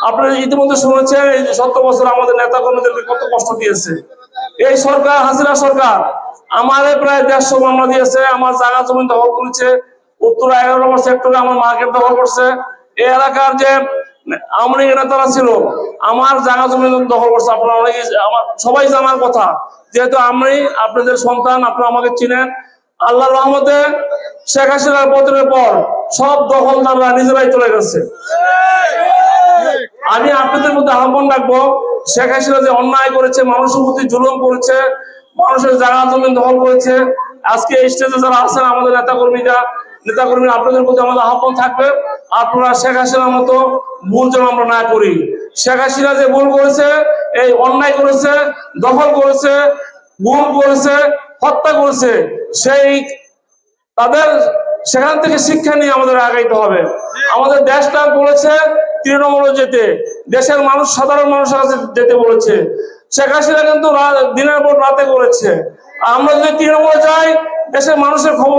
আপনারা ইতিমধ্যে শুনেছেন এই যে 70 বছর আমাদের নেতা কর্মীদেরকে কত কষ্ট দিয়েছে এই সরকার, হাসিনা সরকার। আমারে প্রায় 150 মামলা দিয়েছে, আমার জায়গা জমি দখল করেছে, উত্তর 11 নম্বর সেক্টরে আমার মার্কেট দখল করছে। এই এলাকার যে আওয়ামী লীগের নেতারা ছিল আমার জায়গা জমি দখল করছে। আপনারা অনেকে আমার সবাই জানার কথা, যেহেতু আমি আপনাদের সন্তান, আপনারা আমাকে চিনেন। আল্লাহর রহমতে শেখ হাসিনার পতনের পর সব দখলদাররা নিজেরাই চলে গেছে। আমি আপনাদের মধ্যে আহ্বান রাখবো, শেখ হাসিনা যে অন্যায় করেছে, মানুষের প্রতি জুলুম করেছে, মানুষের জায়গা জমি দখল করেছে, আজকে এই স্টেজে যারা আছেন আমাদের নেতাকর্মীরা আপনাদের প্রতি আমাদের আহ্বান থাকবে, আপনারা শেখ হাসিনার মতো ভুল যেন আমরা না করি। শেখ হাসিনা যে ভুল করেছে, এই অন্যায় করেছে, দখল করেছে, গুম করেছে, হত্যা করেছে, সেই তাদের সেখান থেকে শিক্ষা নিয়ে আমাদের আগাইতে হবে। আমাদের দেশটা বলেছে তৃণমূলে যেতে, দেশের মানুষ, সাধারণ মানুষের কাছে যেতে বলেছে। শেখ হাসিনা কিন্তু দিনের পর রাতে করেছে। আমরা যদি তৃণমূলে যাই, দেশের মানুষের খবর